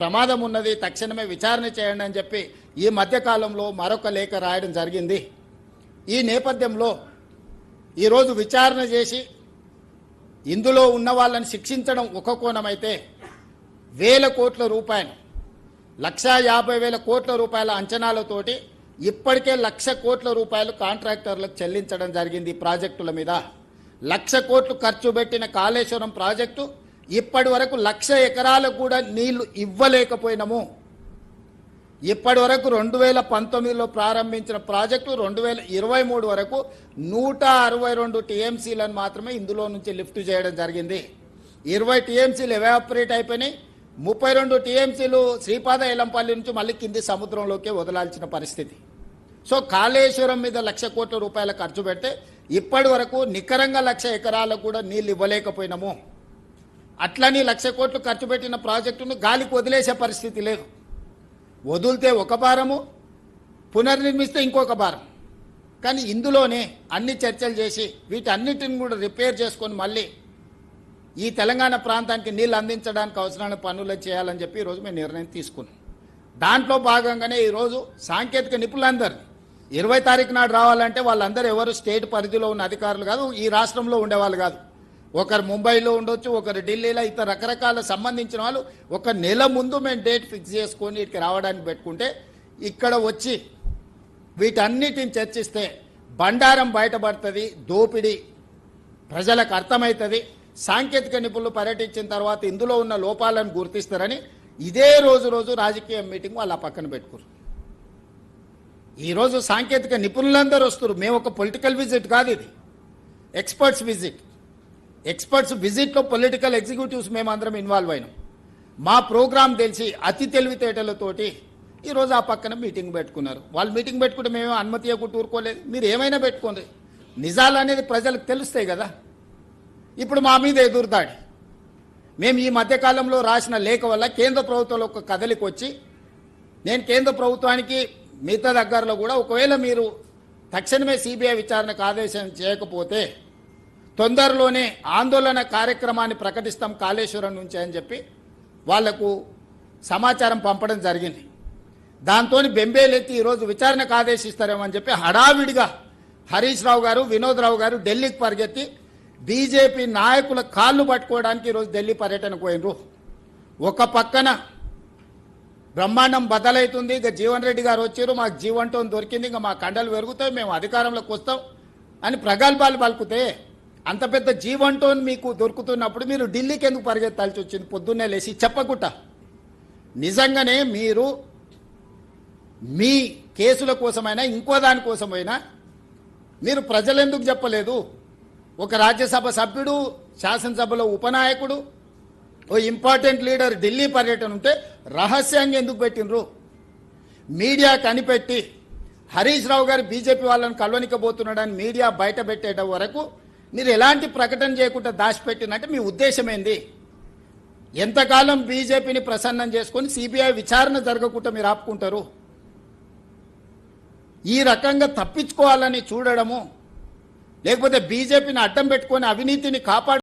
ప్రమాదం ఉన్నది, తక్షణమే విచారణ చేయండి అని చెప్పి ఈ మధ్యకాలంలో మరొక లేఖ రాయడం జరిగింది. ఈ నేపథ్యంలో ఈరోజు విచారణ చేసి ఇందులో ఉన్న వాళ్ళని శిక్షించడం ఒక కోణమైతే, వేల కోట్ల రూపాయలు 1,50,000 కోట్ల రూపాయల అంచనాలతోటి ఇప్పటికే 1,00,000 కోట్ల రూపాయలు కాంట్రాక్టర్లకు చెల్లించడం జరిగింది. ప్రాజెక్టుల మీద 1,00,000 కోట్లు ఖర్చు పెట్టిన కాళేశ్వరం ప్రాజెక్టు ఇప్పటి వరకు 1,00,000 ఎకరాలకు కూడా నీళ్లు ఇవ్వలేకపోయినాము. ఇప్పటి వరకు 2019లో ప్రారంభించిన ప్రాజెక్టు 2023 వరకు 162 టీఎంసీలను మాత్రమే ఇందులో నుంచి లిఫ్ట్ చేయడం జరిగింది. 20 టీఎంసీలు ఎవాపరేట్ అయిపోయినాయి. 32 టీఎంసీలు శ్రీపాద ఎలంపల్లి నుంచి మళ్ళీ కింది సముద్రంలోకి వదలాల్సిన పరిస్థితి. సో కాళేశ్వరం మీద 1,00,000 కోట్ల రూపాయల ఖర్చు పెడితే ఇప్పటి వరకు నికరంగా 1,00,000 ఎకరాలకు కూడా నీళ్ళు ఇవ్వలేకపోయినాము. అట్లని 1,00,000 కోట్లు ఖర్చు పెట్టిన ప్రాజెక్టును గాలికి వదిలేసే పరిస్థితి లేదు. వదిలితే ఒక భారము, పునర్నిర్మిస్తే ఇంకొక భారం. కానీ ఇందులోనే అన్ని చర్చలు చేసి వీటన్నిటిని కూడా రిపేర్ చేసుకొని మళ్ళీ ఈ తెలంగాణ ప్రాంతానికి నీళ్ళు అందించడానికి అవసరమైన పనులు చేయాలని చెప్పి ఈరోజు మేము నిర్ణయం తీసుకున్నాం. దాంట్లో భాగంగానే ఈరోజు సాంకేతిక నిపుణులందరూ 20 తారీఖు నాడు రావాలంటే వాళ్ళందరూ ఎవరు స్టేట్ పరిధిలో ఉన్న అధికారులు కాదు, ఈ రాష్ట్రంలో ఉండేవాళ్ళు కాదు. ఒకరు ముంబైలో ఉండొచ్చు, ఒకరు ఢిల్లీలో, ఇతర రకరకాల సంబంధించిన వాళ్ళు ఒక నెల ముందు మేము డేట్ ఫిక్స్ చేసుకొని ఇక్కడికి రావడానికి పెట్టుకుంటే ఇక్కడ వచ్చి వీటన్నిటిని చర్చిస్తే బండారం బయటపడుతుంది, దోపిడీ ప్రజలకు అర్థమవుతుంది. సాంకేతిక నిపుణులు పర్యటించిన తర్వాత ఇందులో ఉన్న లోపాలను గుర్తిస్తారని ఇదే రోజు రాజకీయ మీటింగ్ వాళ్ళు ఆ పక్కన పెట్టుకున్నారు. ఈరోజు సాంకేతిక నిపుణులందరూ వస్తారు. మేము ఒక పొలిటికల్ విజిట్ కాదు, ఇది ఎక్స్పర్ట్స్ విజిట్. ఎక్స్పర్ట్స్ విజిట్లో పొలిటికల్ ఎగ్జిక్యూటివ్స్ మేమందరం ఇన్వాల్వ్ అయినాం. మా ప్రోగ్రాం తెలిసి అతి తెలివితేటలతోటి ఈరోజు ఆ పక్కన మీటింగ్ పెట్టుకున్నారు. వాళ్ళు మీటింగ్ పెట్టుకుంటే మేము అనుమతి ఇవ్వకుండా ఊరుకోలేదు. మీరు ఏమైనా పెట్టుకోండి, నిజాలు అనేది ప్రజలకు తెలుస్తాయి కదా. ఇప్పుడు మా మీద ఎదురుదాడి. మేము ఈ మధ్యకాలంలో రాసిన లేఖ వల్ల కేంద్ర ప్రభుత్వంలో ఒక కదలికి వచ్చి, నేను కేంద్ర ప్రభుత్వానికి మిగతా దగ్గరలో కూడా ఒకవేళ మీరు తక్షణమే సిబిఐ విచారణకు ఆదేశం చేయకపోతే తొందరలోనే ఆందోళన కార్యక్రమాన్ని ప్రకటిస్తాం కాళేశ్వరం నుంచి అని చెప్పి వాళ్లకు సమాచారం పంపడం జరిగింది. దాంతో బెంబేలెత్తి ఈరోజు విచారణకు ఆదేశిస్తారేమని చెప్పి హడావిడిగా హరీష్ రావు గారు, వినోద్ రావు గారు ఢిల్లీకి పరిగెత్తి బీజేపీ నాయకుల కాళ్ళు పట్టుకోవడానికి ఈరోజు ఢిల్లీ పర్యటనకు పోయినరు. ఒక పక్కన బ్రహ్మాండం బదలవుతుంది, ఇక జీవన్ రెడ్డి గారు వచ్చారు, మాకు జీవంటం దొరికింది, ఇంకా మా కండలు పెరుగుతాయి, మేము అధికారంలోకి వస్తాం అని ప్రగల్భాలు పలుకుతే, అంత పెద్ద జీవంటోన్ మీకు దొరుకుతున్నప్పుడు మీరు ఢిల్లీకి ఎందుకు పరిగెత్తాల్సి వచ్చింది? పొద్దున్నే లేచి చెప్పకుండా నిజంగానే మీరు మీ కేసుల కోసమైనా ఇంకో దానికోసమైనా మీరు ప్రజలు ఎందుకు చెప్పలేదు? ఒక రాజ్యసభ సభ్యుడు, శాసనసభలో ఉపనాయకుడు, ఓ ఇంపార్టెంట్ లీడర్ ఢిల్లీ పర్యటన ఉంటే రహస్యంగా ఎందుకు పెట్టినరు? మీడియా కనిపెట్టి హరీష్ రావు గారు బీజేపీ వాళ్ళని కలవనికబోతున్నాడని మీడియా బయట పెట్టేట వరకు మీరు ఎలాంటి ప్రకటన చేయకుండా దాచిపెట్టినట్టే మీ ఉద్దేశం ఏంది? ఎంతకాలం బీజేపీని ప్రసన్నం చేసుకొని సిబిఐ విచారణ జరగకుండా మీరు ఆపుకుంటారు? ఈ రకంగా తప్పించుకోవాలని చూడడము, లేకపోతే బీజేపీని అడ్డం పెట్టుకొని అవినీతిని కాపాడు